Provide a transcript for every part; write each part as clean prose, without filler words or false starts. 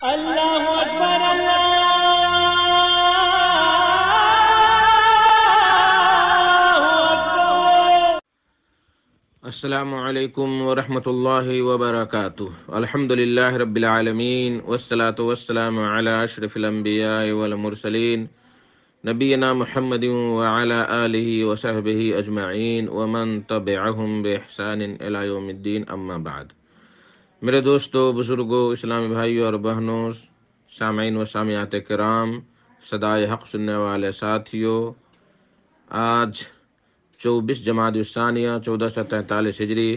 اللہ اکبر اللہ اکبر۔ السلام علیکم ورحمۃ اللہ وبرکاتہ۔ الحمدللہ رب العالمین والصلاة والسلام علی اشرف الانبیاء والمرسلین نبینا محمد وعلی آلہ وصحبہ اجمعین ومن تبعہم بإحسان الی یوم الدین، اما بعد۔ میرے دوستو، بزرگوں، اسلامی بھائیوں اور بہنوں، سامعین و سامعات کرام، صدائے حق سننے والے ساتھیوں، آج 24 جمادی الثانیہ 1443 ہجری،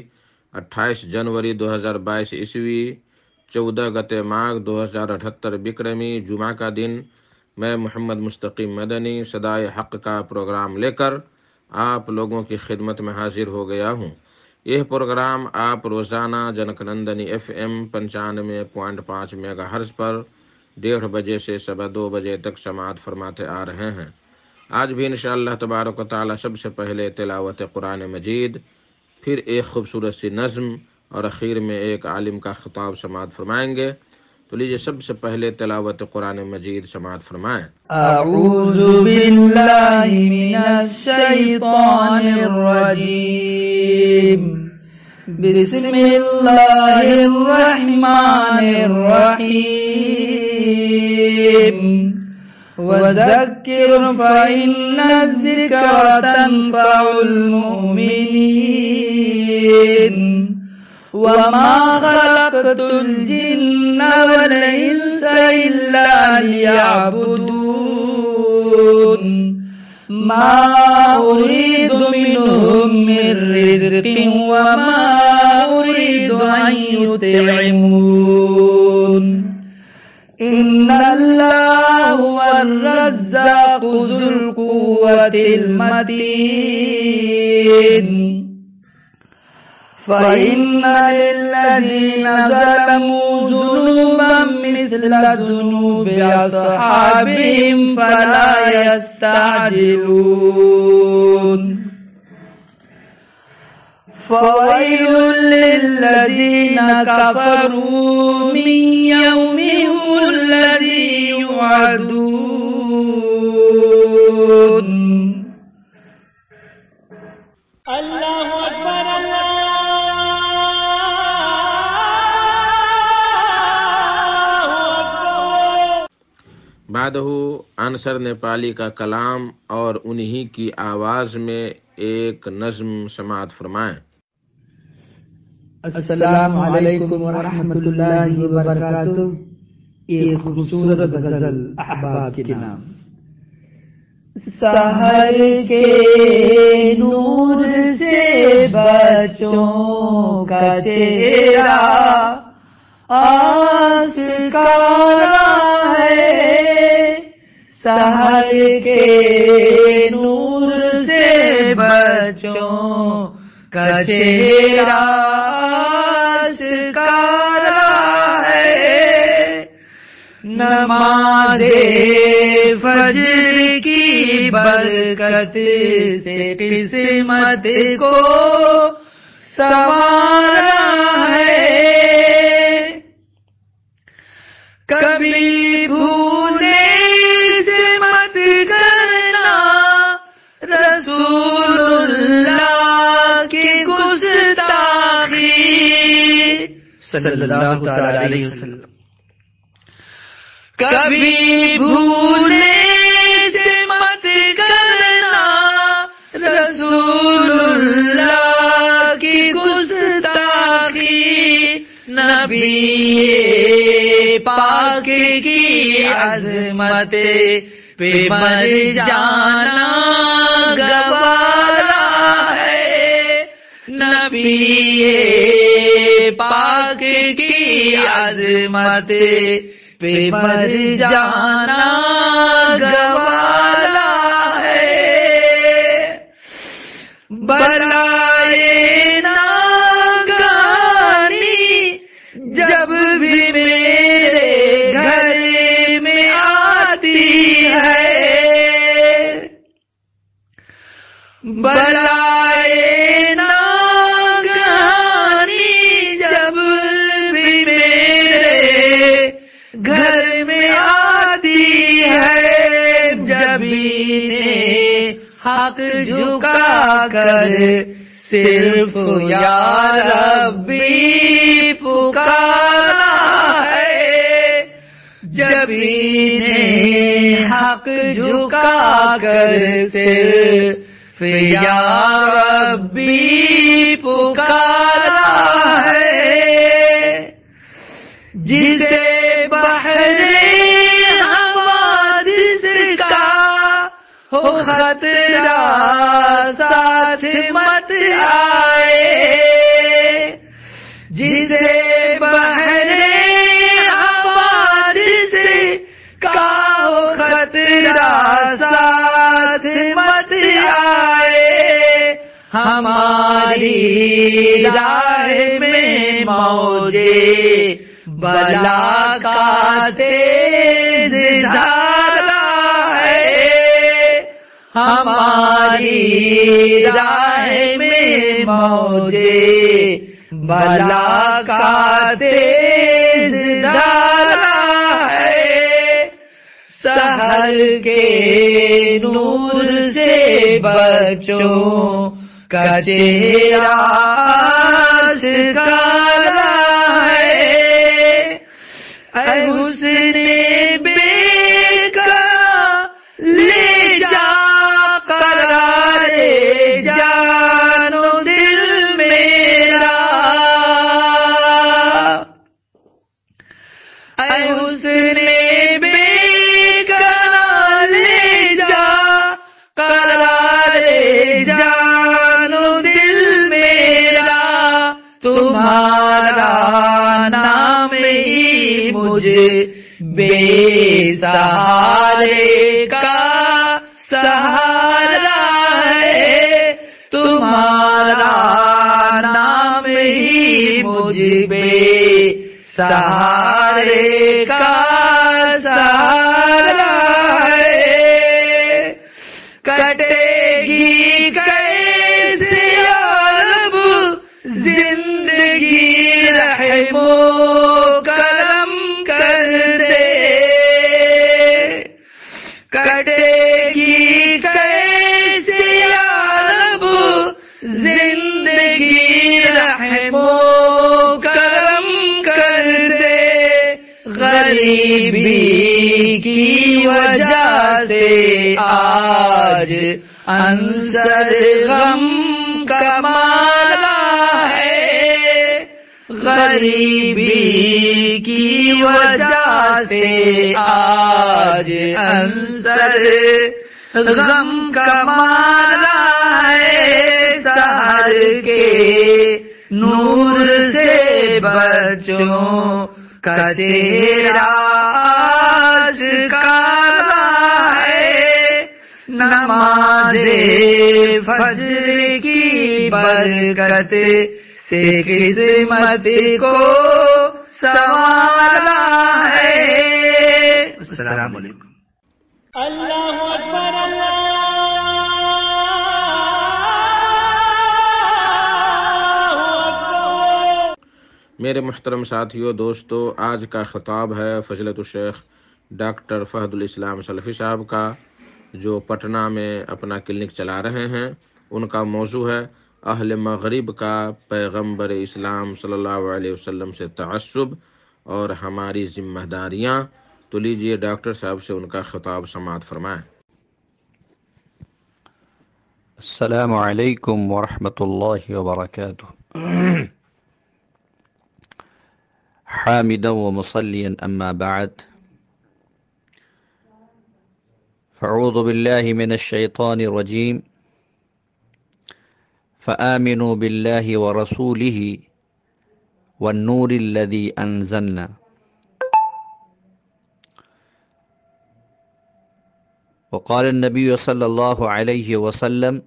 28 جنوری 2022 عیسوی، 14 گتے ماگھ 2078 بکرمی جمعہ کا دن، میں محمد مستقیم مدنی صدائے حق کا پروگرام لے کر آپ لوگوں کی خدمت میں حاضر ہو گیا ہوں۔ یہ پروگرام آپ روزانہ junk Nandini FM 95.5 mega hers پر 1:30 بجے سے 2:15 بجے تک سماعت فرماتے آ رہے ہیں۔ آج بھی انشاءاللہ تبارک و تعالی سب سے پہلے تلاوت قرآن مجید، پھر ایک خوبصورت سی نظم اور اخیر میں ایک عالم کا خطاب سماعت فرمائیں گے۔ تو لیجیے سب سے پہلے تلاوت قرآن مجید سماعت فرمائیں۔ اعوذ باللہ من الشیطان الرجیم، بسم اللہ الرحمن الرحیم، وذکر فإن الذکر تنفع المؤمنین، وما خلقت الجن والانس الا ليعبدون، ما اريد منهم من رزق وما اريد ان يطعمون، ان الله هو الرزاق ذو القوة المتين، فإن للذين ظلموا ذنوبا مثل ذنوب أصحابهم فلا يستعجلون، فويل للذين كفروا من يومهم الذي يوعدون۔ اللہ اکبر اللہ اکبر۔ بعدہ عنصر نیپالی کا کلام اور انہی کی آواز میں ایک نظم سماعت فرمائیں۔ السلام علیکم ورحمۃ اللہ وبرکاتہ۔ ایک خوبصورت غزل احباب کے نام۔ سحر کے نور سے بچوں کا چہرہ آشکارا ہے، سحر کے نور سے بچوں کا چہرہ آشکارا ہے، نماز فجر کی برکت سے قسمت کو سنوارا ہے، کبھی بھولے سے مت کرنا رسول اللہ کی گستاخی صلی اللہ تعالی علیہ وسلم، کبھی بھولے سے مت کرنا رسول اللہ کی گستاخی، نبی پاک کی عظمت پہ مر جانا گوارا ہے، نبی پاک کی عظمت پہ مر جانا گوارا ہے، بلائے ناگہانی جب بھی میرے گھر میں آتی ہے، بلائے ناگہانی جب بھی میرے گھر میں آتی ہے جبینِ حق جھکا کر صرف یا ربی پکارا ہے، جبینِ حق جھکا کر صرف یا ربی پکارا ہے، جسے بحر حوادث کا ہو خطرہ ساتھ مت آئے، جسے بحر حوادث کا ہو خطرہ ساتھ مت آئے، ہماری راہ میں موجے بلا کا تیز دھارا ہے، ہماری راہ میں موجے بلا کا تیز دھارا ہے، سحر کے نور سے بچوں کا چہرہ آشکارا ہے، اے حسن بے کا لے جا قرار جان و دل میرا، اے حسن بے کا لے جا قرار جان و دل میرا، تمہارا نام ہی مجھے بے سہارے کا سہارا ہے، تمہارا نام ہی مجھے بے سہارے کا سہارا ہے، کٹے گی کیسے عرب زندگی رحم و کرم کر دے، کٹے گی کیسے عرب زندگی رحم و کرم کر دے، غریبی کی وجہ سے آج عنصر غم کا مالا ہے، غریبی کی وجہ سے آج عنصر غم کا مالا ہے، سحر کے نور سے بچوں کا چہرہ آشکارا ہے، نماز فجر کی برکت سے قسمت کو سنوارا ہے۔ السلام علیکم۔ اللہ اکبر اللہ اکبر۔ میرے محترم ساتھیو، دوستو، آج کا خطاب ہے فضیلت الشیخ ڈاکٹر فہد الاسلام سلفی صاحب کا، جو پٹنہ میں اپنا کلینک چلا رہے ہیں۔ ان کا موضوع ہے اہل مغرب کا پیغمبر اسلام صلی اللہ علیہ وسلم سے تعصب اور ہماری ذمہ داریاں۔ تو لیجئے ڈاکٹر صاحب سے ان کا خطاب سماعت فرمائیں۔ السلام علیکم ورحمۃ اللہ وبرکاتہ۔ حامدا ومصلیا اما بعد، فاعوذ باللہ من الشیطان الرجیم، فآمنوا باللہ ورسولہ والنور الذی انزلنا۔ وقال النبی صلی اللہ علیہ وسلم،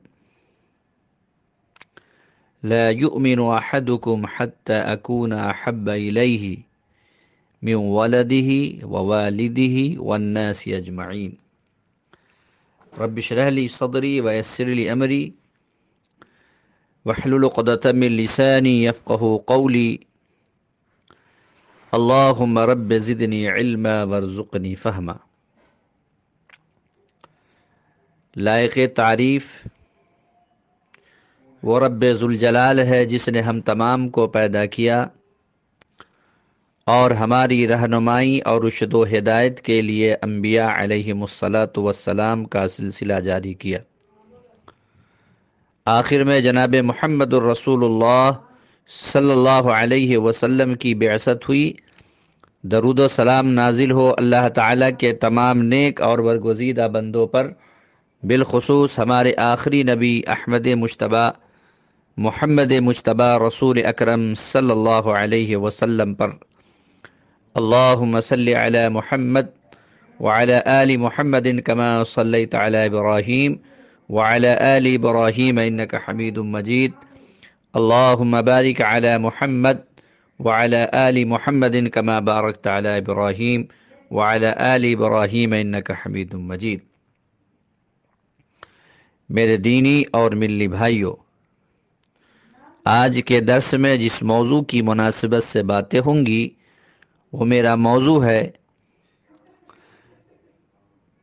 لا يؤمن أحدكم حتى أكون أحب إليه من ولده ووالده والناس أجمعين۔ رب اشرح لي صدري ويسر لي أمري واحلل عقدة من لساني يفقهوا قولي۔ اللہم رب زدنی علما وارزقنی فہما۔ لائق تعریف وہ رب ذوالجلال ہے جس نے ہم تمام کو پیدا کیا اور ہماری رہنمائی اور رشد و ہدایت کے لیے انبیاء علیہم الصلاۃ والسلام کا سلسلہ جاری کیا۔ آخر میں جناب محمد الرسول اللہ صلی اللہ علیہ وسلم کی بعثت ہوئی۔ درود و سلام نازل ہو اللہ تعالیٰ کے تمام نیک اور برگزیدہ بندوں پر، بالخصوص ہمارے آخری نبی احمد مجتبیٰ محمد مجتبیٰ رسول اکرم صلی اللہ علیہ وسلم پر۔ اللہم صلی علی محمد وعلی آل محمد کما صلیت علی ابراہیم وعلی آل ابراہیم انک حمید مجید۔ اللہم بارک علی محمد وعلی آل محمد کما بارکت علی ابراہیم وعلی آل ابراہیم انک حمید مجید۔ میرے دینی اور ملی بھائیوں، آج کے درس میں جس موضوع کی مناسبت سے باتیں ہوں گی وہ میرا موضوع ہے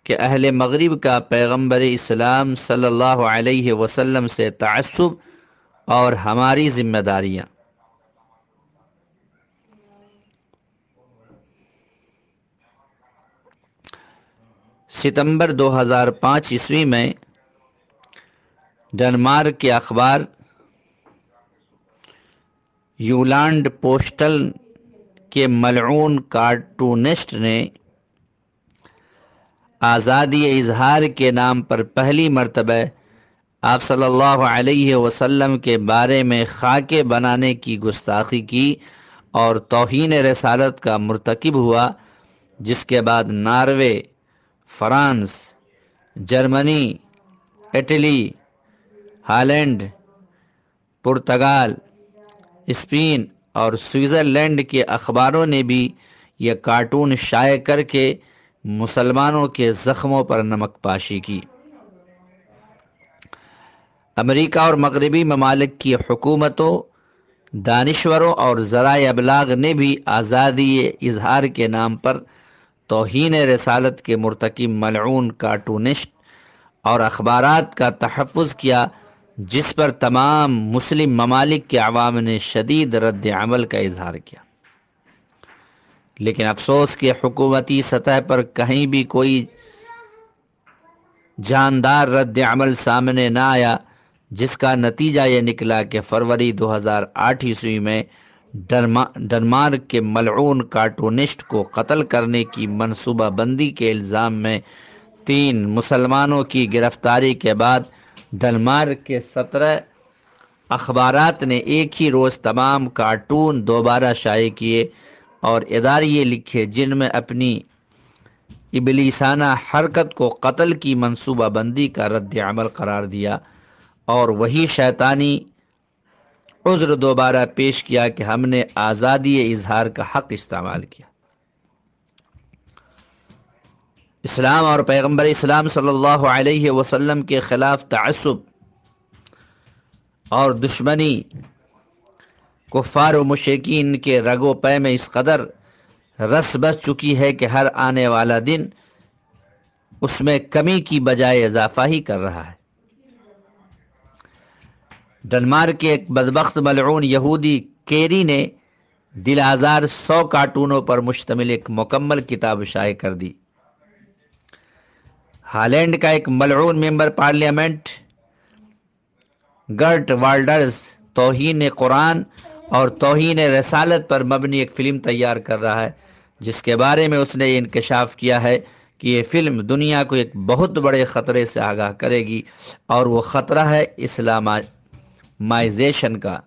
کہ اہل مغرب کا پیغمبر اسلام صلی اللہ علیہ وسلم سے تعصب اور ہماری ذمہ داریاں۔ ستمبر 2005 عیسوی میں ڈنمارک کے اخبار یولانڈ پوسٹل کے ملعون کارٹونسٹ نے آزادی اظہار کے نام پر پہلی مرتبہ آپ صلی اللہ علیہ وسلم کے بارے میں خاکے بنانے کی گستاخی کی اور توہین رسالت کا مرتکب ہوا، جس کے بعد Norway, France, Germany, Italy, Holland, Portugal, Spain اور سوئٹزرلینڈ کے اخباروں نے بھی یہ کارٹون شائع کر کے مسلمانوں کے زخموں پر نمک پاشی کی۔ امریکہ اور مغربی ممالک کی حکومتوں، دانشوروں اور ذرائع ابلاغ نے بھی آزادی اظہار کے نام پر توہین رسالت کے مرتکب ملعون کارٹونسٹ اور اخبارات کا تحفظ کیا، جس پر تمام مسلم ممالک کے عوام نے شدید رد عمل کا اظہار کیا۔ لیکن افسوس کہ حکومتی سطح پر کہیں بھی کوئی جاندار رد عمل سامنے نہ آیا، جس کا نتیجہ یہ نکلا کہ فروری 2008 عیسوی میں ڈنمارک کے ملعون کارٹونسٹ کو قتل کرنے کی منصوبہ بندی کے الزام میں 3 مسلمانوں کی گرفتاری کے بعد ڈنمارک کے 17 اخبارات نے ایک ہی روز تمام کارٹون دوبارہ شائع کیے اور اداریے لکھے جن میں اپنی ابلیسانہ حرکت کو قتل کی منصوبہ بندی کا رد عمل قرار دیا اور وہی شیطانی عذر دوبارہ پیش کیا کہ ہم نے آزادی اظہار کا حق استعمال کیا۔ اسلام اور پیغمبر اسلام صلی اللہ علیہ وسلم کے خلاف تعصب اور دشمنی کفار و مشرکین کے رگ و پے میں اس قدر رس بس چکی ہے کہ ہر آنے والا دن اس میں کمی کی بجائے اضافہ ہی کر رہا ہے۔ ڈنمارک کے ایک بدبخت ملعون یہودی کیری نے دل آزار 100 کارٹونوں پر مشتمل ایک مکمل کتاب شائع کر دی۔ ہالینڈ کا ایک ملعون ممبر پارلیمنٹ گرٹ والڈرز توہین قرآن اور توہین رسالت پر مبنی ایک فلم تیار کر رہا ہے، جس کے بارے میں اس نے یہ انکشاف کیا ہے کہ یہ فلم دنیا کو ایک بہت بڑے خطرے سے آگاہ کرے گی، اور وہ خطرہ ہے اسلامائزیشن کا۔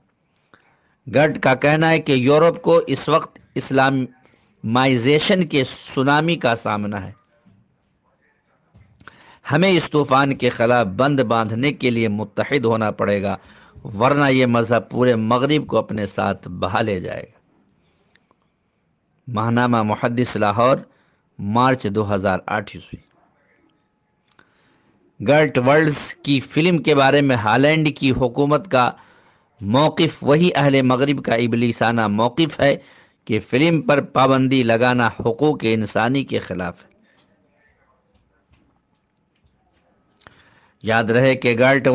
گرٹ کا کہنا ہے کہ یورپ کو اس وقت اسلامائزیشن کے سونامی کا سامنا ہے۔ ہمیں اس طوفان کے خلاف بند باندھنے کے لیے متحد ہونا پڑے گا، ورنہ یہ مذہب پورے مغرب کو اپنے ساتھ بہا لے جائے گا۔ ماہنامہ محدث لاہور، مارچ 2008 عیسوی۔ گرٹ ورلڈز کی فلم کے بارے میں ہالینڈ کی حکومت کا موقف وہی اہل مغرب کا ابلیسانہ موقف ہے کہ فلم پر پابندی لگانا حقوق انسانی کے خلاف ہے۔ یاد رہے کہ گارٹ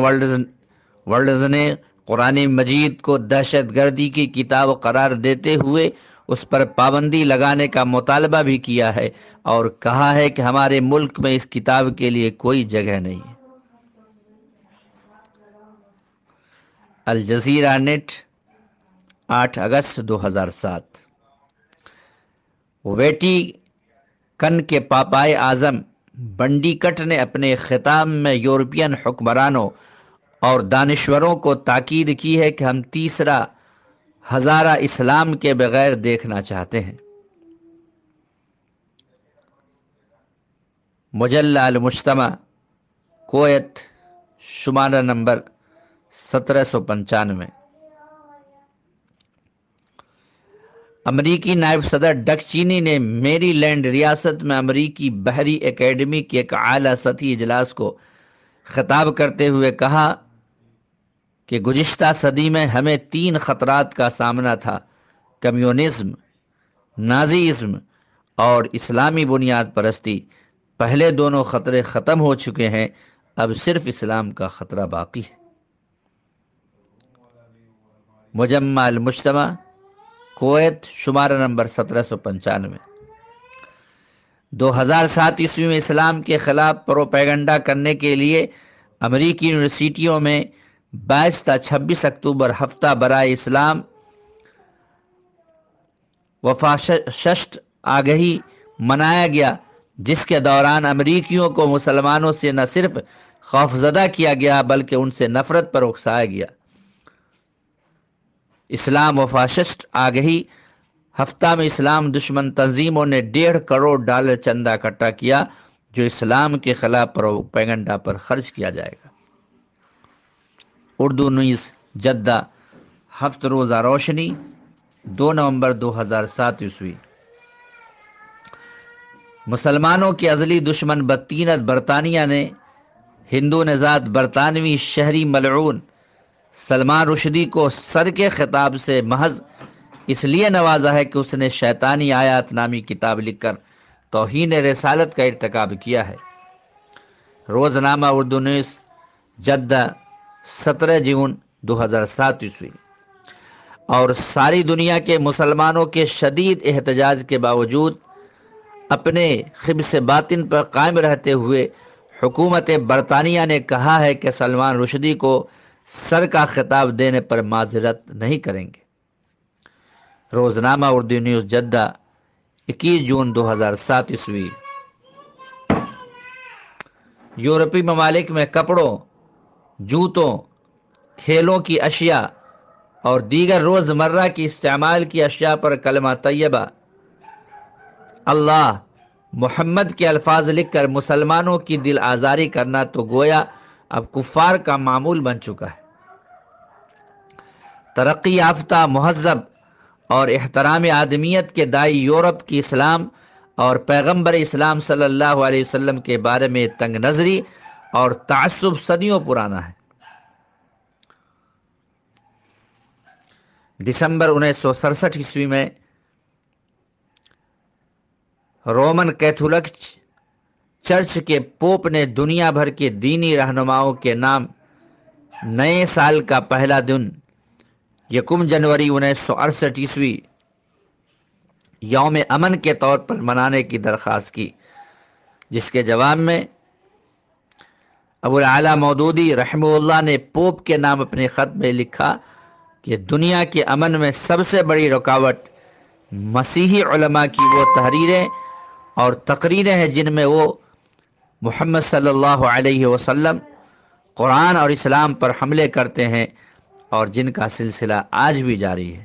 ورلڈز نے قرآن مجید کو دہشت گردی کی کتاب قرار دیتے ہوئے اس پر پابندی لگانے کا مطالبہ بھی کیا ہے اور کہا ہے کہ ہمارے ملک میں اس کتاب کے لیے کوئی جگہ نہیں ہے۔ الجزیرہ نیٹ 8 اگست 2007۔ ویٹیکن کے پاپائے اعظم بنڈیکٹ نے اپنے خطاب میں یورپین حکمرانوں اور دانشوروں کو تاکید کی ہے کہ ہم تیسرا ہزارہ اسلام کے بغیر دیکھنا چاہتے ہیں۔ مجلہ المجتمع، کویت، شمارہ نمبر 1795۔ امریکی نائب صدر ڈک چینی نے میری لینڈ ریاست میں امریکی بحری اکیڈمی کے ایک اعلیٰ سطحی اجلاس کو خطاب کرتے ہوئے کہا کہ گزشتہ صدی میں ہمیں 3 خطرات کا سامنا تھا: کمیونزم، نازیزم اور اسلامی بنیاد پرستی۔ پہلے دونوں خطرے ختم ہو چکے ہیں، اب صرف اسلام کا خطرہ باقی ہے۔ مجمع المجتمع، کویت، شمارہ نمبر 1795۔ 2007 عیسوی میں اسلام کے خلاف پروپیگنڈا کرنے کے لیے امریکی یونیورسٹیوں میں 22 تا 26 اکتوبر ہفتہ برائے اسلام و فاشسٹ آگہی منایا گیا، جس کے دوران امریکیوں کو مسلمانوں سے نہ صرف خوفزدہ کیا گیا بلکہ ان سے نفرت پر اکسایا گیا۔ اسلام و فاشسٹ آگہی ہفتہ میں اسلام دشمن تنظیموں نے $1.5 کروڑ چندہ اکٹھا کیا جو اسلام کے خلاف پروپیگنڈا پر خرچ کیا جائے گا۔ اردو نیوز، جدہ، ہفت روزہ روشنی، 2 نومبر 2007 عیسوی۔ مسلمانوں کے ازلی دشمن بدطینت برطانیہ نے ہندو نژاد برطانوی شہری ملعون سلمان رشدی کو سر کے خطاب سے محض اس لیے نوازا ہے کہ اس نے شیطانی آیات نامی کتاب لکھ کر توہین رسالت کا ارتکاب کیا ہے۔ روزنامہ اردو نیوز، جدہ، 17 جون 2007 عیسوی۔ اور ساری دنیا کے مسلمانوں کے شدید احتجاج کے باوجود اپنے خبث باطن پر قائم رہتے ہوئے حکومت برطانیہ نے کہا ہے کہ سلمان رشدی کو سر کا خطاب دینے پر معذرت نہیں کریں گے۔ روزنامہ اردو نیوز، جدہ، 21 جون 2007 عیسوی۔ یورپی ممالک میں کپڑوں، جوتوں، کھیلوں کی اشیاء اور دیگر روزمرہ کی استعمال کی اشیاء پر کلمہ طیبہ، اللہ، محمد کے الفاظ لکھ کر مسلمانوں کی دل آزاری کرنا تو گویا اب کفار کا معمول بن چکا ہے۔ ترقی یافتہ، مہذب اور احترام آدمیت کے دائی یورپ کی اسلام اور پیغمبر اسلام صلی اللہ علیہ وسلم کے بارے میں تنگ نظری اور تعصب صدیوں پرانا ہے۔ دسمبر 1967 عیسوی میں رومن کیتھولک چرچ کے پوپ نے دنیا بھر کے دینی رہنماؤں کے نام نئے سال کا پہلا دن 1 جنوری 1968 عیسوی یوم امن کے طور پر منانے کی درخواست کی، جس کے جواب میں ابو الاعلی مودودی رحمہ اللہ نے پوپ کے نام اپنے خط میں لکھا کہ دنیا کے امن میں سب سے بڑی رکاوٹ مسیحی علماء کی وہ تحریریں اور تقریریں ہیں جن میں وہ محمد صلی اللہ علیہ وسلم، قرآن اور اسلام پر حملے کرتے ہیں اور جن کا سلسلہ آج بھی جاری ہے۔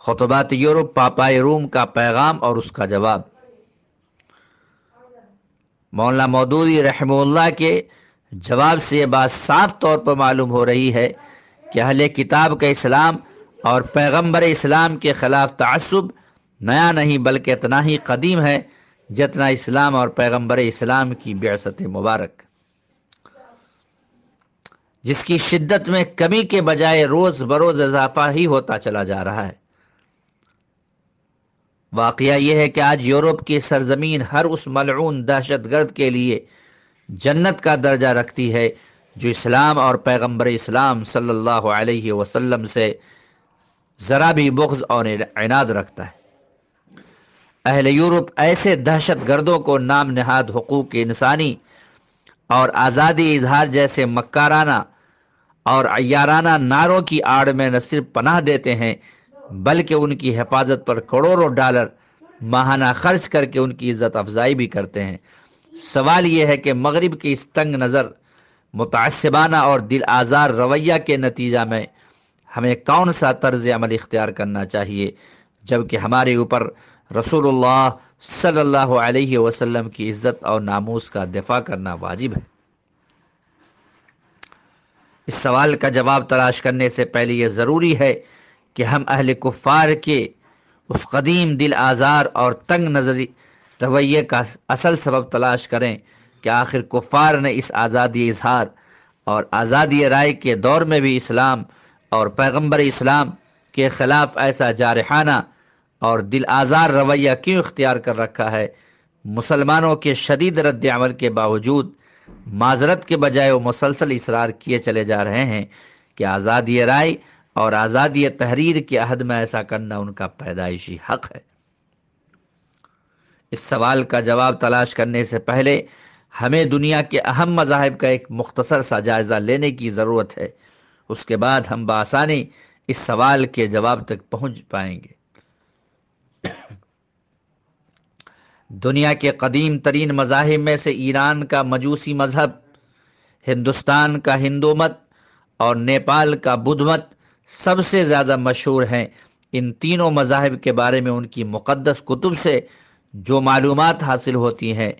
خطبات یورپ، پاپائے روم کا پیغام اور اس کا جواب۔ مولانا مودودی رحمہ اللہ کے جواب سے یہ بات صاف طور پر معلوم ہو رہی ہے کہ اہل کتاب کا اسلام اور پیغمبر اسلام کے خلاف تعصب نیا نہیں بلکہ اتنا ہی قدیم ہے جتنا اسلام اور پیغمبر اسلام کی بعثت مبارک۔ جس کی شدت میں کمی کے بجائے روز بروز اضافہ ہی ہوتا چلا جا رہا ہے۔ واقعہ یہ ہے کہ آج یورپ کی سرزمین ہر اس ملعون دہشت گرد کے لیے جنت کا درجہ رکھتی ہے جو اسلام اور پیغمبر اسلام صلی اللہ علیہ وسلم سے ذرا بھی بغض اور عناد رکھتا ہے۔ اہل یورپ ایسے دہشت گردوں کو نام نہاد حقوق انسانی اور آزادی اظہار جیسے مکارانہ اور عیارانہ نعروں کی آڑ میں نہ صرف پناہ دیتے ہیں بلکہ ان کی حفاظت پر کروڑوں ڈالر ماہانہ خرچ کر کے ان کی عزت افزائی بھی کرتے ہیں۔ سوال یہ ہے کہ مغرب کی اس تنگ نظر متعصبانہ اور دل آزار رویہ کے نتیجہ میں ہمیں کون سا طرز عمل اختیار کرنا چاہیے جبکہ ہمارے اوپر رسول اللہ صلی اللہ علیہ وسلم کی عزت اور ناموس کا دفاع کرنا واجب ہے؟ اس سوال کا جواب تلاش کرنے سے پہلے یہ ضروری ہے کہ ہم اہل کفار کے اس قدیم دل آزار اور تنگ نظری رویے کا اصل سبب تلاش کریں کہ آخر کفار نے اس آزادی اظہار اور آزادی رائے کے دور میں بھی اسلام اور پیغمبر اسلام کے خلاف ایسا جارحانہ اور دل آزار رویہ کیوں اختیار کر رکھا ہے۔ مسلمانوں کے شدید رد عمل کے باوجود معذرت کے بجائے وہ مسلسل اصرار کیے چلے جا رہے ہیں کہ آزادی رائے اور آزادی تحریر کے عہد میں ایسا کرنا ان کا پیدائشی حق ہے۔ اس سوال کا جواب تلاش کرنے سے پہلے ہمیں دنیا کے اہم مذاہب کا ایک مختصر سا جائزہ لینے کی ضرورت ہے، اس کے بعد ہم بآسانی اس سوال کے جواب تک پہنچ پائیں گے۔ دنیا کے قدیم ترین مذاہب میں سے ایران کا مجوسی مذہب، ہندوستان کا ہندو مت اور نیپال کا بدھ مت سب سے زیادہ مشہور ہیں۔ ان تینوں مذاہب کے بارے میں ان کی مقدس کتب سے جو معلومات حاصل ہوتی ہیں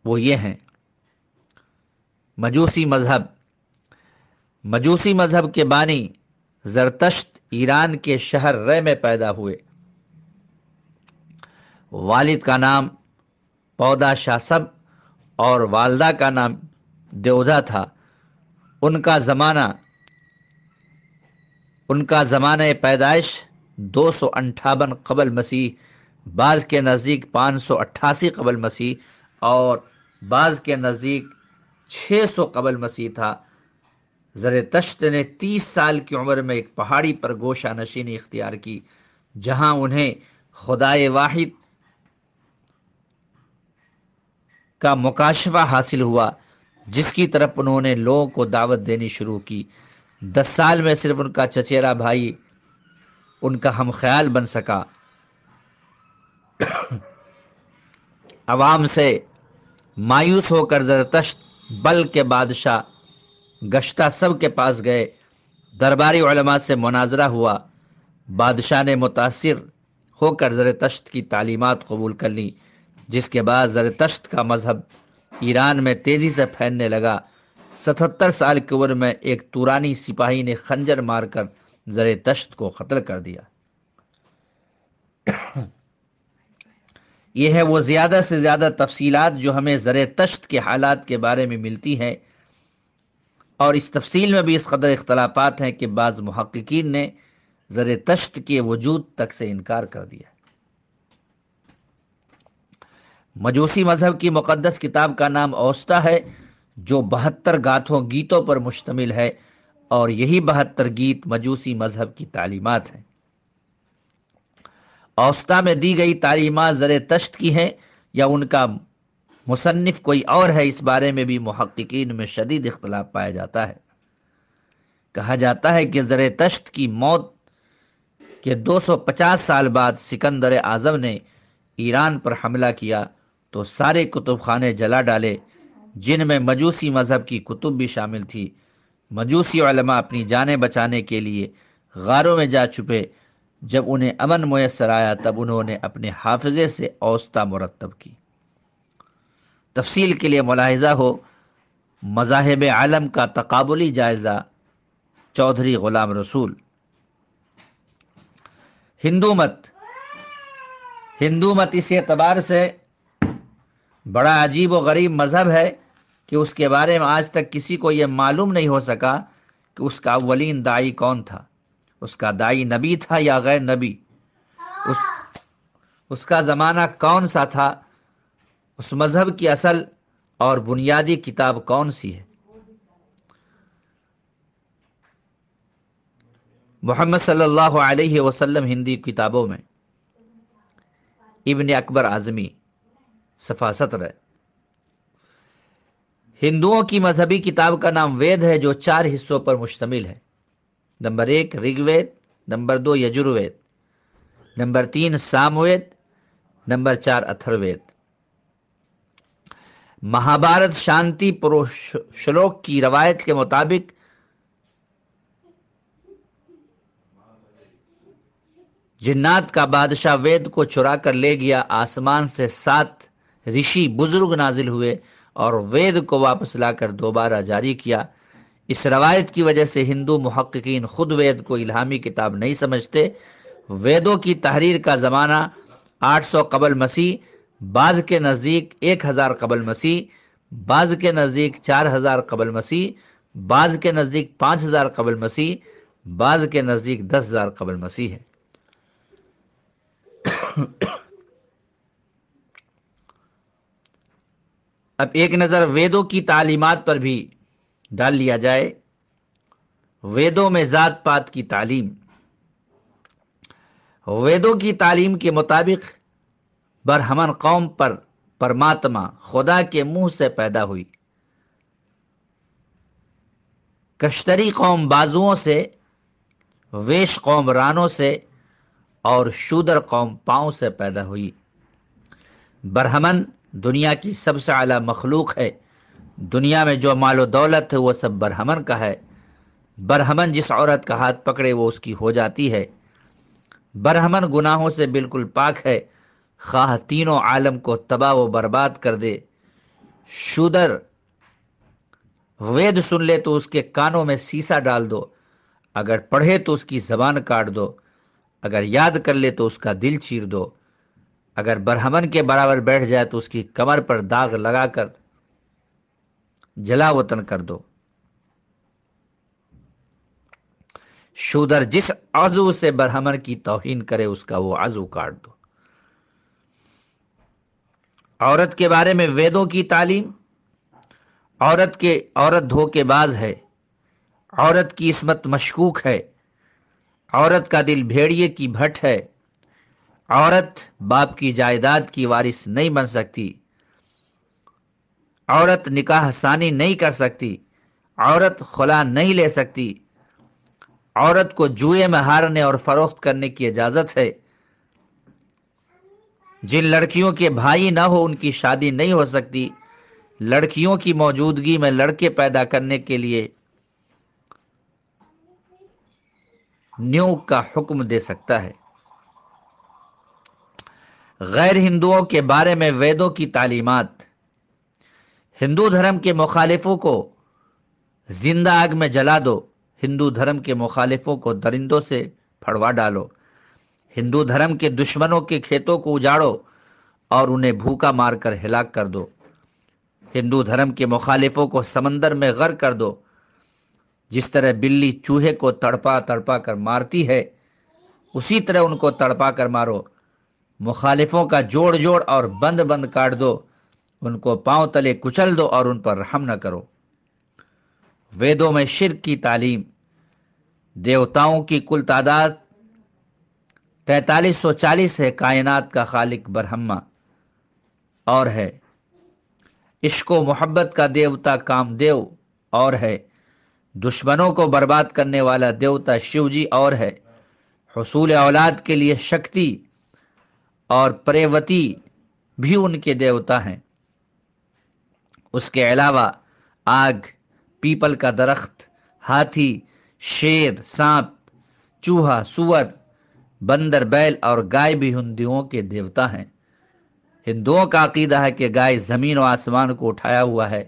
وہ یہ ہیں۔ مجوسی مذہب کے بانی زرتشت ایران کے شہر رے میں پیدا ہوئے۔ والد کا نام پودا شاسب اور والدہ کا نام دیودا تھا۔ ان کا زمانہ پیدائش 258 قبل مسیح، بعض کے نزدیک 588 قبل مسیح اور بعض کے نزدیک 600 قبل مسیح تھا۔ زرتشت نے 30 سال کی عمر میں ایک پہاڑی پر گوشہ نشینی اختیار کی جہاں انہیں خدائے واحد کا مکاشفہ حاصل ہوا، جس کی طرف انہوں نے لوگوں کو دعوت دینی شروع کی۔ 10 سال میں صرف ان کا چچیرا بھائی ان کا ہم خیال بن سکا۔ عوام سے مایوس ہو کر زرتشت بل کے بادشاہ گشتہ سب کے پاس گئے۔ درباری علماء سے مناظرہ ہوا۔ بادشاہ نے متاثر ہو کر زرتشت کی تعلیمات قبول کر لی، جس کے بعد زرتشت کا مذہب ایران میں تیزی سے پھیلنے لگا۔ 77 سال کی عمر میں ایک تورانی سپاہی نے خنجر مار کر زرتشت کو قتل کر دیا۔ یہ ہے وہ زیادہ سے زیادہ تفصیلات جو ہمیں زرتشت کے حالات کے بارے میں ملتی ہیں، اور اس تفصیل میں بھی اس قدر اختلافات ہیں کہ بعض محققین نے زرتشت کے وجود تک سے انکار کر دیا۔ مجوسی مذہب کی مقدس کتاب کا نام اوستا ہے، جو 72 گیتوں پر مشتمل ہے، اور یہی 72 گیت مجوسی مذہب کی تعلیمات ہیں۔ اوستا میں دی گئی تعلیمات زرتشت کی ہیں یا ان کا مصنف کوئی اور ہے، اس بارے میں بھی محققین میں شدید اختلاف پایا جاتا ہے۔ کہا جاتا ہے کہ زرتشت کی موت کے 250 سال بعد سکندر اعظم نے ایران پر حملہ کیا تو سارے کتب خانے جلا ڈالے، جن میں مجوسی مذہب کی کتب بھی شامل تھی۔ مجوسی علماء اپنی جانیں بچانے کے لیے غاروں میں جا چھپے۔ جب انہیں امن میسر آیا تب انہوں نے اپنے حافظے سے اوستا مرتب کی۔ تفصیل کے لیے ملاحظہ ہو مذاہب عالم کا تقابلی جائزہ، چودھری غلام رسول۔ ہندو مت اس اعتبار سے بڑا عجیب و غریب مذہب ہے کہ اس کے بارے میں آج تک کسی کو یہ معلوم نہیں ہو سکا کہ اس کا اولین داعی کون تھا، اس کا داعی نبی تھا یا غیر نبی، اس کا زمانہ کون سا تھا، اس مذہب کی اصل اور بنیادی کتاب کون سی ہے۔ محمد صلی اللہ علیہ وسلم ہندی کتابوں میں ابن اکبر اعظمی صفحہ 17۔ ہندوؤں کی مذہبی کتاب کا نام وید ہے، جو 4 حصوں پر مشتمل ہے۔ Number 1 Rig Veda, number 2 Yajurveda, number 3 سام وید، نمبر 4 اتھر وید۔ مہابھارت شانتی پروشلوک کی روایت کے مطابق جنات کا بادشاہ وید کو چرا کر لے گیا، آسمان سے 7 رشی بزرگ نازل ہوئے اور وید کو واپس لا کر دوبارہ جاری کیا۔ اس روایت کی وجہ سے ہندو محققین خود وید کو الہامی کتاب نہیں سمجھتے۔ ویدوں کی تحریر کا زمانہ 800 قبل مسیح، بعض کے نزدیک 1000 قبل مسیح، بعض کے نزدیک 4000 قبل مسیح، بعض کے نزدیک 5000 قبل مسیح، بعض کے نزدیک 10000 قبل مسیح ہے۔ اب ایک نظر ویدوں کی تعلیمات پر بھی ڈال لیا جائے۔ ویدوں میں ذات پات کی تعلیم۔ ویدوں کی تعلیم کے مطابق برہمن قوم پر پرماتما خدا کے منہ سے پیدا ہوئی۔ کشتری قوم بازوؤں سے، ویش قوم رانوں سے اور شودر قوم پاؤں سے پیدا ہوئی۔ برہمن دنیا کی سب سے اعلیٰ مخلوق ہے۔ دنیا میں جو مال و دولت ہے وہ سب برہمن کا ہے۔ برہمن جس عورت کا ہاتھ پکڑے وہ اس کی ہو جاتی ہے۔ برہمن گناہوں سے بالکل پاک ہے، خواہ تینوں عالم کو تباہ و برباد کر دے۔ شودر وید سن لے تو اس کے کانوں میں سیسا ڈال دو، اگر پڑھے تو اس کی زبان کاٹ دو، اگر یاد کر لے تو اس کا دل چیر دو، اگر برہمن کے برابر بیٹھ جائے تو اس کی کمر پر داغ لگا کر جلا وطن کر دو۔ شودر جس عضو سے برہمن کی توہین کرے اس کا وہ عضو کاٹ دو۔ عورت کے بارے میں ویدوں کی تعلیم۔ عورت دھوکے باز ہے، عورت کی عصمت مشکوک ہے، عورت کا دل بھیڑیے کی بھٹ ہے، عورت باپ کی جائیداد کی وارث نہیں بن سکتی، عورت نکاح ثانی نہیں کر سکتی، عورت خلا نہیں لے سکتی، عورت کو جوئے میں ہارنے اور فروخت کرنے کی اجازت ہے، جن لڑکیوں کے بھائی نہ ہو ان کی شادی نہیں ہو سکتی، لڑکیوں کی موجودگی میں لڑکے پیدا کرنے کے لیے نیو کا حکم دے سکتا ہے۔ غیر ہندوؤں کے بارے میں ویدوں کی تعلیمات۔ ہندو دھرم کے مخالفوں کو زندہ آگ میں جلا دو، ہندو دھرم کے مخالفوں کو درندوں سے پھڑوا ڈالو، ہندو دھرم کے دشمنوں کے کھیتوں کو اجاڑو اور انہیں بھوکا مار کر ہلاک کر دو، ہندو دھرم کے مخالفوں کو سمندر میں غرق کر دو، جس طرح بلی چوہے کو تڑپا تڑپا کر مارتی ہے اسی طرح ان کو تڑپا کر مارو، مخالفوں کا جوڑ جوڑ اور بند بند کاٹ دو، ان کو پاؤں تلے کچل دو اور ان پر رحم نہ کرو۔ ویدوں میں شرک کی تعلیم۔ دیوتاؤں کی کل تعداد 4340 ہے، کائنات کا خالق برہما اور ہے، عشق و محبت کا دیوتا کام دیو اور ہے، دشمنوں کو برباد کرنے والا دیوتا شیو جی اور ہے، حصول اولاد کے لیے شکتی اور پریوتی بھی ان کے دیوتا ہیں۔ اس کے علاوہ آگ، پیپل کا درخت، ہاتھی، شیر، سانپ، چوہا، سور، بندر، بیل اور گائے بھی ہندوؤں کے دیوتا ہیں۔ ہندوؤں کا عقیدہ ہے کہ گائے زمین و آسمان کو اٹھایا ہوا ہے،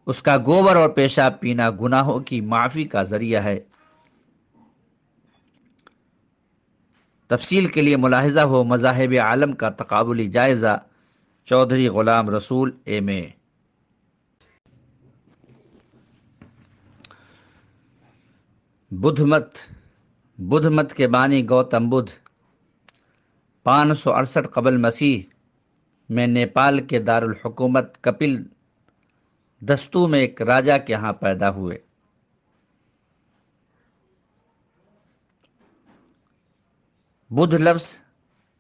اس کا گوبر اور پیشاب پینا گناہوں کی معافی کا ذریعہ ہے۔ تفصیل کے لیے ملاحظہ ہو مذاہب عالم کا تقابلی جائزہ، چودھری غلام رسول، ایم اے۔ بدھ مت کے بانی گوتم بدھ 568 قبل مسیح میں نیپال کے دارالحکومت کپل دستو میں ایک راجا کے ہاں پیدا ہوئے۔ بدھ لفظ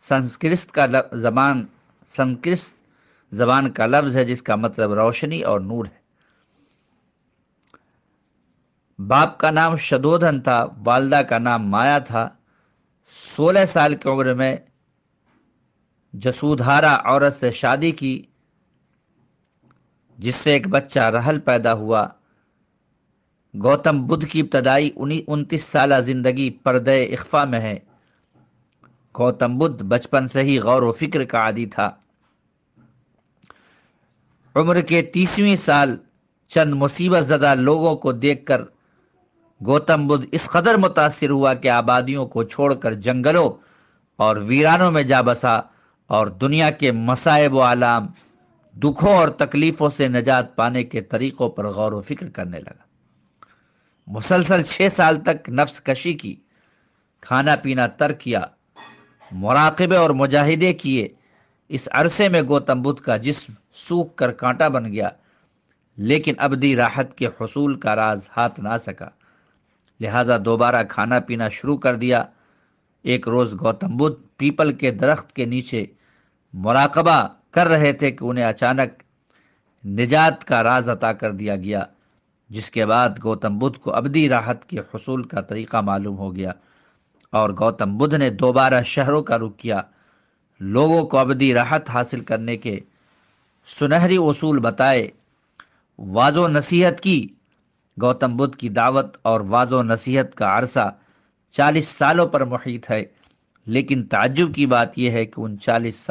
سنسکرت زبان کا لفظ ہے جس کا مطلب روشنی اور نور ہے۔ باپ کا نام شدودھن تھا، والدہ کا نام مایا تھا۔ 16 سال کی عمر میں جسودھارا عورت سے شادی کی جس سے ایک بچہ رحل پیدا ہوا۔ گوتم بدھ کی ابتدائی 29 سالہ زندگی پردہ اخفا میں ہے۔ گوتم بدھ بچپن سے ہی غور و فکر کا عادی تھا۔ عمر کے 30ویں سال چند مصیبت زدہ لوگوں کو دیکھ کر گوتم بدھ اس قدر متاثر ہوا کہ آبادیوں کو چھوڑ کر جنگلوں اور ویرانوں میں جا بسا اور دنیا کے مصائب و آلام، دکھوں اور تکلیفوں سے نجات پانے کے طریقوں پر غور و فکر کرنے لگا۔ مسلسل 6 سال تک نفس کشی کی، کھانا پینا ترک کیا، مراقبے اور مجاہدے کیے۔ اس عرصے میں گوتم بدھ کا جسم سوکھ کر کانٹا بن گیا، لیکن ابدی راحت کے حصول کا راز ہاتھ نہ سکا، لہذا دوبارہ کھانا پینا شروع کر دیا۔ ایک روز گوتم بدھ پیپل کے درخت کے نیچے مراقبہ کر رہے تھے کہ انہیں اچانک نجات کا راز عطا کر دیا گیا، جس کے بعد گوتم بدھ کو ابدی راحت کے حصول کا طریقہ معلوم ہو گیا اور گوتم بدھ نے دوبارہ شہروں کا رخ کیا، لوگوں کو ابدی راحت حاصل کرنے کے سنہری اصول بتائے، واعظ و نصیحت کی۔ گوتم بدھ کی دعوت اور واعظ و نصیحت کا عرصہ 40 سالوں پر محیط ہے، لیکن تعجب کی بات یہ ہے کہ ان 40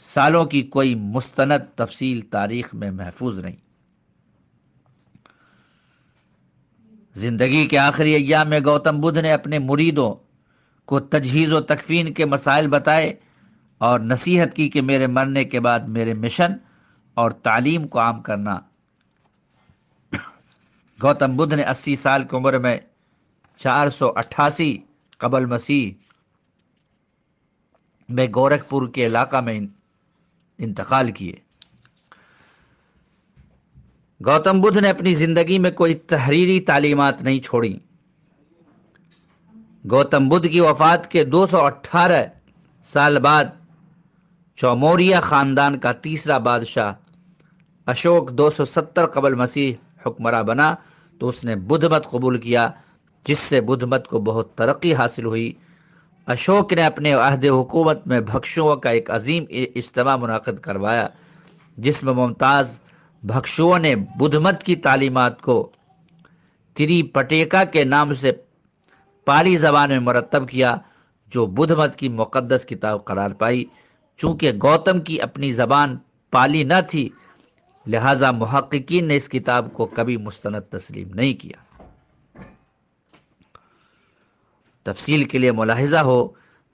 سالوں کی کوئی مستند تفصیل تاریخ میں محفوظ نہیں۔ زندگی کے آخری ایام میں گوتم بدھ نے اپنے مریدوں کو تجہیز و تکفین کے مسائل بتائے اور نصیحت کی کہ میرے مرنے کے بعد میرے مشن اور تعلیم کو عام کرنا۔ گوتم بدھ نے 80 سال کی عمر میں 488 قبل مسیح میں گورکھپور کے علاقہ میں انتقال کیے۔ گوتم بدھ نے اپنی زندگی میں کوئی تحریری تعلیمات نہیں چھوڑی۔ گوتم بدھ کی وفات کے 218 سال بعد چوموریہ خاندان کا تیسرا بادشاہ اشوک 270 قبل مسیح حکمراں بنا تو اس نے بدھ مت قبول کیا، جس سے بدھ مت کو بہت ترقی حاصل ہوئی۔ اشوک نے اپنے عہد حکومت میں بھکشوؤں کا ایک عظیم اجتماع منعقد کروایا، جس میں ممتاز بھکشوؤں نے بدھ مت کی تعلیمات کو تری پٹیکا کے نام سے پالی زبان میں مرتب کیا، جو بدھ مت کی مقدس کتاب قرار پائی۔ چونکہ گوتم کی اپنی زبان پالی نہ تھی، لہذا محققین نے اس کتاب کو کبھی مستند تسلیم نہیں کیا۔ تفصیل کے لیے ملاحظہ ہو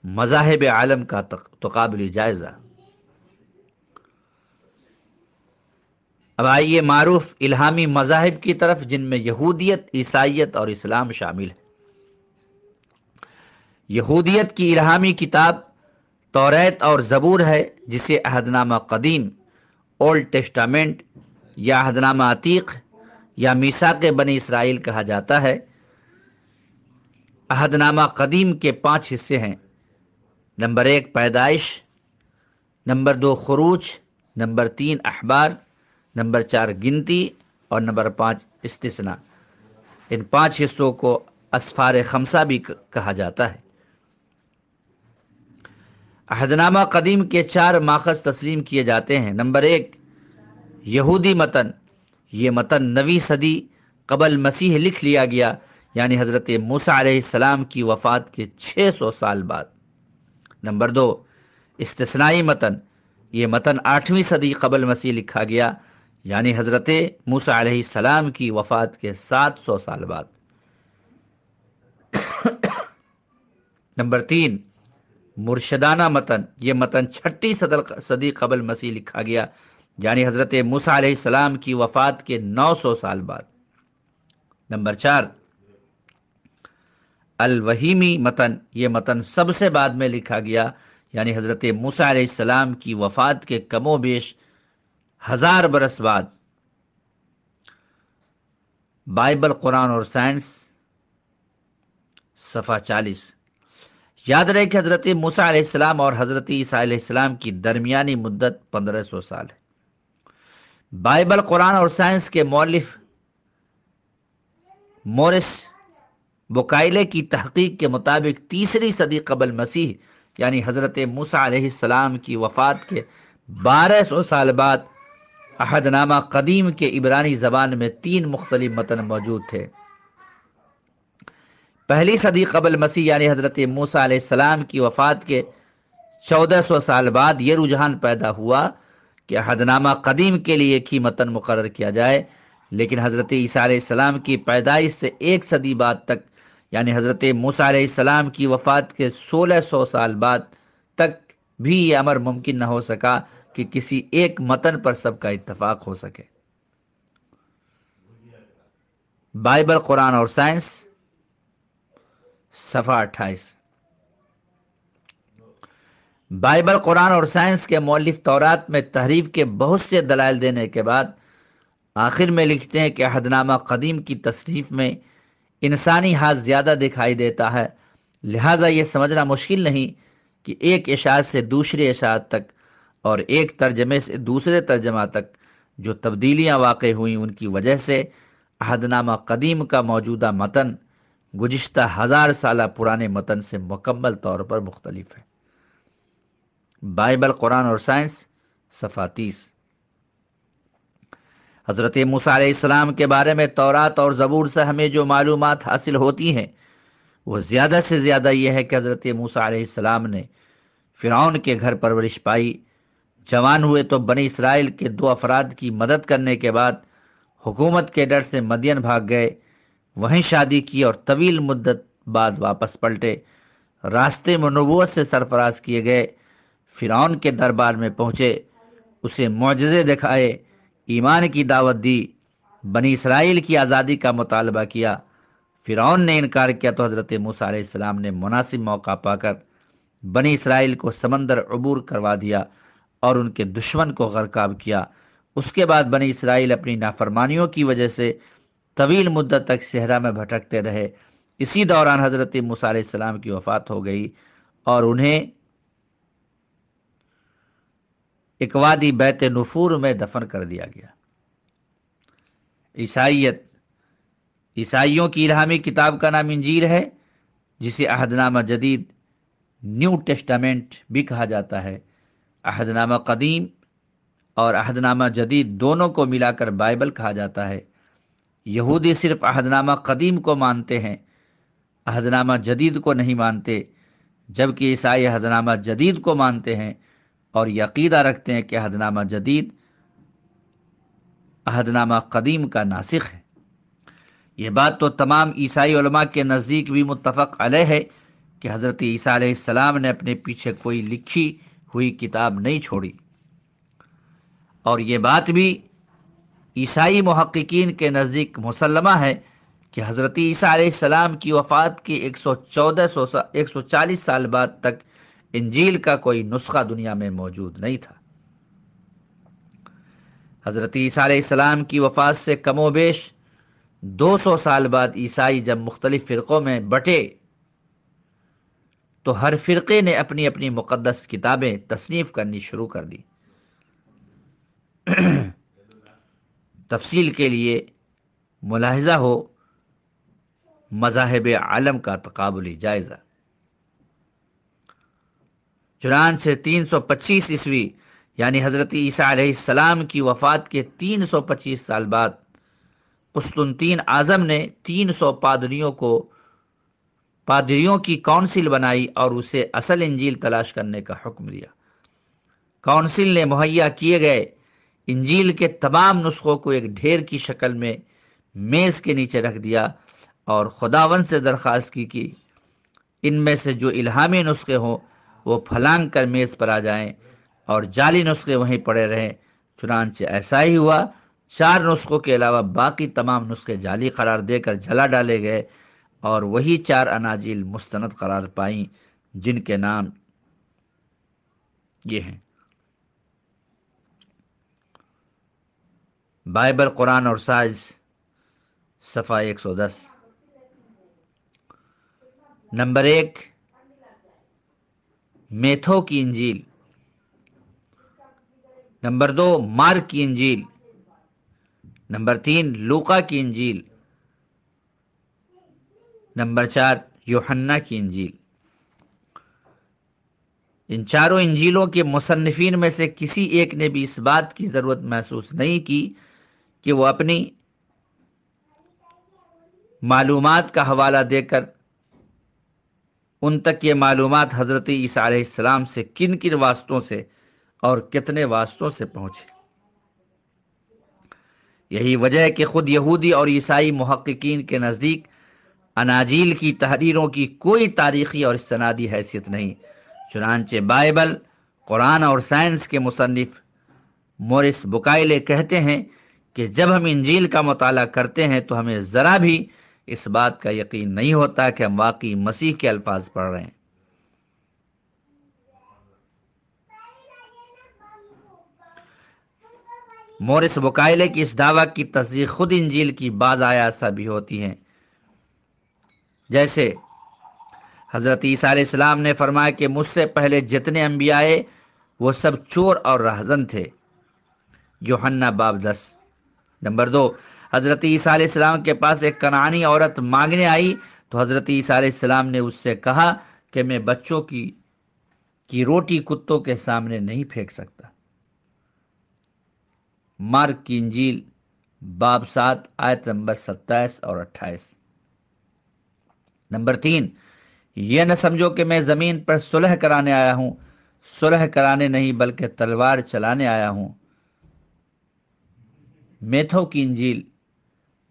مذاہب عالم کا تقابلی جائزہ۔ اب آئیے معروف الہامی مذاہب کی طرف، جن میں یہودیت، عیسائیت اور اسلام شامل ہے۔ یہودیت کی الہامی کتاب توریت اور زبور ہے، جسے عہد نامہ قدیم، اولڈ ٹیسٹامنٹ یا عہد نامہ عتیق یا میثاق بنی اسرائیل کہا جاتا ہے۔ عہد نامہ قدیم کے 5 حصے ہیں۔ نمبر 1 پیدائش، نمبر 2 خروج، نمبر 3 احبار، نمبر 4 گنتی اور نمبر 5 استثناء۔ ان 5 حصوں کو اسفار خمسہ بھی کہا جاتا ہے۔ عہد نامہ قدیم کے 4 ماخذ تسلیم کیے جاتے ہیں۔ نمبر 1 یہودی متن، یہ متن 9ویں صدی قبل مسیح لکھ لیا گیا، یعنی حضرت موسیٰ علیہ السلام کی وفات کے 600 سال بعد۔ نمبر 2 استثنائی متن، یہ متن 8ویں صدی قبل مسیح لکھا گیا، یعنی حضرت موسیٰ علیہ السلام کی وفات کے 700 سال بعد۔ نمبر 3 مرشدانہ متن، یہ متن 6 صدی قبل مسیح لکھا گیا، یعنی حضرت موسیٰ علیہ السلام کی وفات کے 900 سال بعد۔ نمبر 4 الوہیمی متن، یہ متن سب سے بعد میں لکھا گیا، یعنی حضرت موسیٰ علیہ السلام کی وفات کے کم و بیش 1000 برس بعد۔ بائبل قرآن اور سائنس، صفحہ 40۔ یاد رہے کہ حضرت موسیٰ علیہ السلام اور حضرت عیسیٰ علیہ السلام کی درمیانی مدت 1500 سال ہے۔ بائبل قرآن اور سائنس کے مؤلف مورس بوکائلے کی تحقیق کے مطابق 3 صدی قبل مسیح، یعنی حضرت موسیٰ علیہ السلام کی وفات کے 1200 سال بعد عہد نامہ قدیم کے عبرانی زبان میں 3 مختلف متن موجود تھے۔ پہلی صدی قبل مسیح یعنی حضرت موسیٰ علیہ السلام کی وفات کے 1400 سال بعد یہ رجحان پیدا ہوا کہ عہد نامہ قدیم کے لیے ایک ہی متن مقرر کیا جائے، لیکن حضرت عیسیٰ علیہ السلام کی پیدائش سے 1 صدی بعد تک، یعنی حضرت موسیٰ علیہ السلام کی وفات کے 1600 سال بعد تک بھی یہ امر ممکن نہ ہو سکا کہ کسی ایک متن پر سب کا اتفاق ہو سکے۔ بائبل قرآن اور سائنس، صفحہ 28۔ بائبل قرآن اور سائنس کے مؤلف تورات میں تحریف کے بہت سے دلائل دینے کے بعد آخر میں لکھتے ہیں کہ عہد نامہ قدیم کی تصنیف میں انسانی ہاتھ زیادہ دکھائی دیتا ہے، لہٰذا یہ سمجھنا مشکل نہیں کہ ایک اشاعت سے دوسرے اشاعت تک اور ایک ترجمے سے دوسرے ترجمہ تک جو تبدیلیاں واقع ہوئیں ان کی وجہ سے عہد نامہ قدیم کا موجودہ متن گزشتہ 1000 سالہ پرانے متن سے مکمل طور پر مختلف ہے۔ بائبل قرآن اور سائنس، صفحہ 30۔ حضرت موسیٰ علیہ السلام کے بارے میں تورات اور زبور سے ہمیں جو معلومات حاصل ہوتی ہیں وہ زیادہ سے زیادہ یہ ہے کہ حضرت موسیٰ علیہ السلام نے فرعون کے گھر پرورش پائی، جوان ہوئے تو بنی اسرائیل کے 2 افراد کی مدد کرنے کے بعد حکومت کے ڈر سے مدین بھاگ گئے، وہیں شادی کی اور طویل مدت بعد واپس پلٹے، راستے میں نبوت سے سرفراز کیے گئے، فرعون کے دربار میں پہنچے، اسے معجزے دکھائے، ایمان کی دعوت دی، بنی اسرائیل کی آزادی کا مطالبہ کیا۔ فرعون نے انکار کیا تو حضرت موسیٰ علیہ السلام نے مناسب موقع پا کر بنی اسرائیل کو سمندر عبور کروا دیا اور ان کے دشمن کو غرقاب کیا۔ اس کے بعد بنی اسرائیل اپنی نافرمانیوں کی وجہ سے طویل مدت تک صحرا میں بھٹکتے رہے۔ اسی دوران حضرت موسیٰ علیہ السلام کی وفات ہو گئی اور انہیں ایک وادی بیت نفور میں دفن کر دیا گیا۔ عیسائیوں کی الہامی کتاب کا نام انجیل ہے، جسے عہد نامہ جدید، نیو ٹیسٹامنٹ بھی کہا جاتا ہے۔ عہد نامہ قدیم اور عہد نامہ جدید دونوں کو ملا کر بائبل کہا جاتا ہے۔ یہودی صرف عہد نامہ قدیم کو مانتے ہیں، عہد نامہ جدید کو نہیں مانتے، جبکہ عیسائی عہد نامہ جدید کو مانتے ہیں اور یہ عقیدہ رکھتے ہیں کہ عہد نامہ جدید عہد نامہ قدیم کا ناسخ ہے۔ یہ بات تو تمام عیسائی علماء کے نزدیک بھی متفق علیہ ہے کہ حضرت عیسیٰ علیہ السلام نے اپنے پیچھے کوئی لکھی ہوئی کتاب نہیں چھوڑی، اور یہ بات بھی عیسائی محققین کے نزدیک مسلمہ ہے کہ حضرت عیسیٰ علیہ السلام کی وفات کے 140 سال بعد تک انجیل کا کوئی نسخہ دنیا میں موجود نہیں تھا۔ حضرت عیسیٰ علیہ السلام کی وفات سے کم و بیش 200 سال بعد عیسائی جب مختلف فرقوں میں بٹے تو ہر فرقے نے اپنی اپنی مقدس کتابیں تصنیف کرنی شروع کر دی۔ تفصیل کے لیے ملاحظہ ہو مذاہب عالم کا تقابلی جائزہ۔ چنانچہ 325 عیسوی یعنی حضرت عیسیٰ علیہ السلام کی وفات کے 325 سال بعد قسطنطین اعظم نے 300 پادریوں کی کونسل بنائی اور اسے اصل انجیل تلاش کرنے کا حکم دیا۔ کونسل نے مہیا کیے گئے انجیل کے تمام نسخوں کو ایک ڈھیر کی شکل میں میز کے نیچے رکھ دیا اور خداوند سے درخواست کی کہ ان میں سے جو الہامی نسخے ہوں وہ پھلانگ کر میز پر آ جائیں اور جعلی نسخے وہیں پڑے رہیں۔ چنانچہ ایسا ہی ہوا، 4 نسخوں کے علاوہ باقی تمام نسخے جعلی قرار دے کر جلا ڈالے گئے اور وہی 4 اناجیل مستند قرار پائیں جن کے نام یہ ہیں: بائبل، قرآن اور سائنس، صفحہ 110۔ نمبر 1، میتھو کی انجیل۔ نمبر 2، مارک کی انجیل۔ نمبر 3، لوقا کی انجیل۔ نمبر 4، یوحنا کی انجیل۔ ان چاروں انجیلوں کے مصنفین میں سے کسی ایک نے بھی اس بات کی ضرورت محسوس نہیں کی کہ وہ اپنی معلومات کا حوالہ دے کر ان تک یہ معلومات حضرت عیسیٰ علیہ السلام سے کن کن واسطوں سے اور کتنے واسطوں سے پہنچے۔ یہی وجہ ہے کہ خود یہودی اور عیسائی محققین کے نزدیک اناجیل کی تحریروں کی کوئی تاریخی اور استنادی حیثیت نہیں۔ چنانچہ بائبل، قرآن اور سائنس کے مصنف مورس بکائلے کہتے ہیں کہ جب ہم انجیل کا مطالعہ کرتے ہیں تو ہمیں ذرا بھی اس بات کا یقین نہیں ہوتا کہ ہم واقعی مسیح کے الفاظ پڑھ رہے ہیں۔ مورس بکائلے کی اس دعویٰ کی تصدیق خود انجیل کی بعض آیات سے بھی ہوتی ہیں، جیسے حضرت عیسیٰ علیہ السلام نے فرمایا کہ مجھ سے پہلے جتنے انبیاء آئے وہ سب چور اور رہزن تھے، یوحنا باب 10۔ نمبر 2، حضرت عیسیٰ علیہ السلام کے پاس ایک کنعانی عورت مانگنے آئی تو حضرت عیسیٰ علیہ السلام نے اس سے کہا کہ میں بچوں کی روٹی کتوں کے سامنے نہیں پھینک سکتا، مارک کی انجیل باب 7 آیت نمبر 27 اور 28۔ نمبر 3، یہ نہ سمجھو کہ میں زمین پر صلح کرانے آیا ہوں، صلح کرانے نہیں بلکہ تلوار چلانے آیا ہوں، میتھو کی انجیل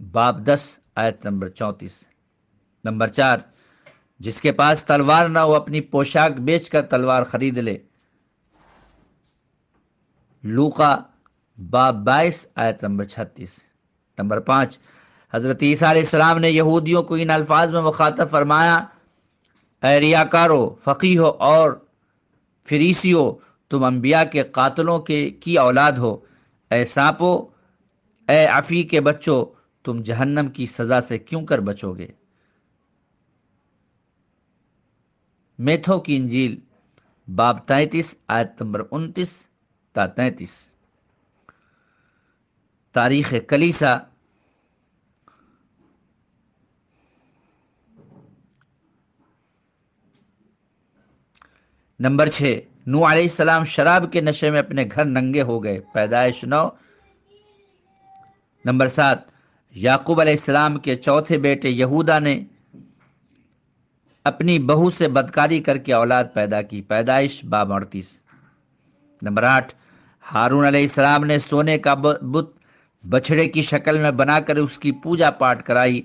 باب 10 آیت نمبر 34۔ نمبر 4، جس کے پاس تلوار نہ ہو اپنی پوشاک بیچ کر تلوار خرید لے، لوقا باب 22 آیت نمبر 36۔ نمبر 5، حضرت عیسیٰ علیہ السلام نے یہودیوں کو ان الفاظ میں مخاطب فرمایا: اے ریاکارو، فقیہو اور فریسیو، تم انبیاء کے قاتلوں کی اولاد ہو، اے سانپو، اے عفی کے بچوں، تم جہنم کی سزا سے کیوں کر بچو گے۔ میتھو کی انجیل باب 33 آیت نمبر 29 تا 33۔ تاریخ کلیسا نمبر 6، نوح علیہ السلام شراب کے نشے میں اپنے گھر ننگے ہو گئے، پیدائش 9۔ نمبر 7، یعقوب علیہ السلام کے چوتھے بیٹے یہودا نے اپنی بہو سے بدکاری کر کے اولاد پیدا کی، پیدائش باب 38۔ نمبر 8، ہارون علیہ السلام نے سونے کا بت بچھڑے کی شکل میں بنا کر اس کی پوجا پاٹ کرائی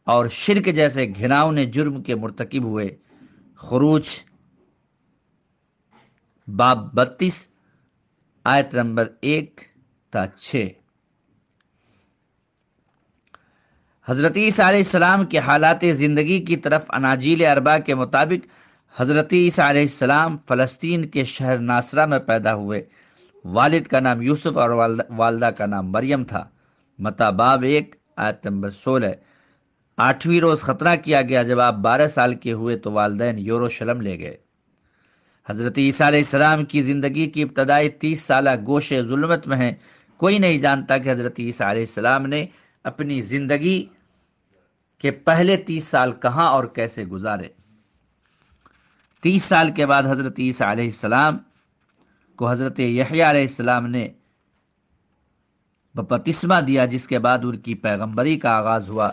اور شرک جیسے گھناؤنے جرم کے مرتکب ہوئے، خروج باب 32 آیت نمبر 1 تا 6۔ حضرت عیسیٰ علیہ السلام کے حالات زندگی کی طرف اناجیل اربعہ کے مطابق حضرت عیسیٰ علیہ السلام فلسطین کے شہر ناصرہ میں پیدا ہوئے، والد کا نام یوسف اور والدہ کا نام مریم تھا، متی باب 1 آیت نمبر 16۔ 8ویں روز ختنہ کیا گیا، جب آپ 12 سال کے ہوئے تو والدین یروشلم لے گئے۔ حضرت عیسیٰ علیہ السلام کی زندگی کی ابتدائی 30 سالہ گوشے ظلمت میں ہیں، کوئی نہیں جانتا کہ حضرت عیسیٰ علیہ السلام نے اپنی زندگی کے پہلے 30 سال کہاں اور کیسے گزارے۔ 30 سال کے بعد حضرت عیسیٰ علیہ السلام کو حضرت یحییٰ علیہ السلام نے بپتسمہ دیا، جس کے بعد ان کی پیغمبری کا آغاز ہوا۔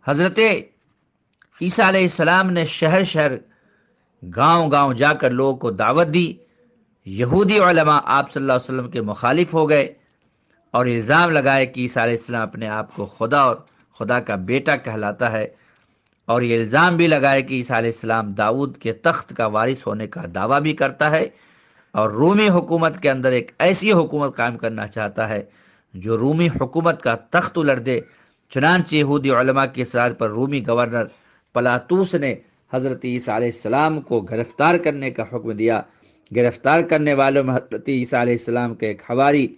حضرت عیسیٰ علیہ السلام نے شہر شہر، گاؤں گاؤں جا کر لوگوں کو دعوت دی۔ یہودی علماء آپ صلی اللہ علیہ وسلم کے مخالف ہو گئے اور الزام لگائے کہ عیسیٰ علیہ السلام اپنے آپ کو خدا اور خدا کا بیٹا کہلاتا ہے، اور یہ الزام بھی لگائے کہ عیسیٰ علیہ السلام داؤد کے تخت کا وارث ہونے کا دعویٰ بھی کرتا ہے اور رومی حکومت کے اندر ایک ایسی حکومت قائم کرنا چاہتا ہے جو رومی حکومت کا تخت الٹ دے چنانچہ یہودی علماء کی اصرار پر رومی گورنر پلاطوس نے حضرت عیسیٰ علیہ السلام کو گرفتار کرنے کا حکم دیا۔ گرفتار کرنے والوں میں حضرت عیسیٰ علیہ السلام کے ایک حواری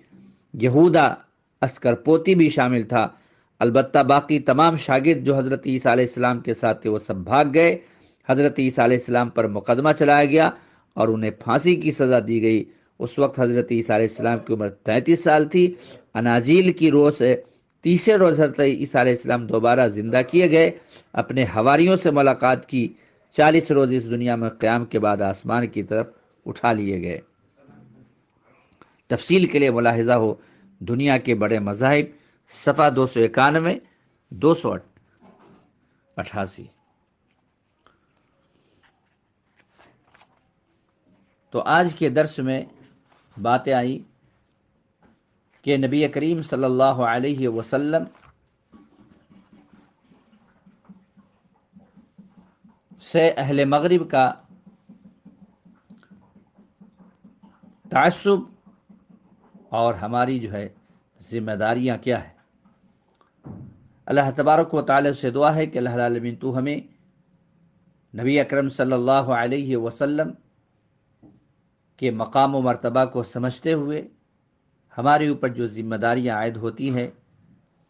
یہودا اسکرپوتی بھی شامل تھا۔ البتہ باقی تمام شاگرد جو حضرت عیسیٰ علیہ السلام کے ساتھ تھے وہ سب بھاگ گئے۔ حضرت عیسیٰ علیہ السلام پر مقدمہ چلایا گیا اور انہیں پھانسی کی سزا دی گئی۔ اس وقت حضرت عیسیٰ علیہ السلام کی عمر 33 سال تھی۔ اناجیل کی روز سے تیسرے روز حضرت عیسیٰ علیہ السلام دوبارہ زندہ کیے گئے، اپنے حواریوں سے ملاقات کی، 40 روز اس دنیا میں قیام کے بعد آسمان کی طرف اٹھا لیے گئے۔ تفصیل کے لیے ملاحظہ ہو دنیا کے بڑے مذاہب، صفحہ 291 288۔ تو آج کے درس میں باتیں آئی کہ نبی کریم صلی اللہ علیہ وسلم سے اہل مغرب کا تعصب اور ہماری ذمہ داریاں کیا ہیں۔ اللہ تبارک و تعالی سے دعا ہے کہ اللہ العالمین تو ہمیں نبی اکرم صلی اللہ علیہ وسلم کے مقام و مرتبہ کو سمجھتے ہوئے ہمارے اوپر جو ذمہ داریاں عائد ہوتی ہیں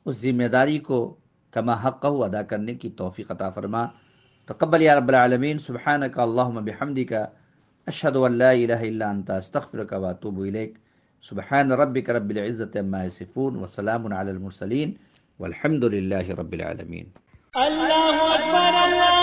اس ذمہ داری کو کما حقہ ادا کرنے کی توفیق عطا فرما۔ تقبل یا رب العالمین۔ سبحانک اللہم بحمدک، اشہد ان لا الہ الا انت، استغفرک واتوب الیک۔ سبحان ربک رب العزت عما یصفون وسلام علی المرسلین والحمد للہ رب العالمین۔ اللہ اکبر اللہ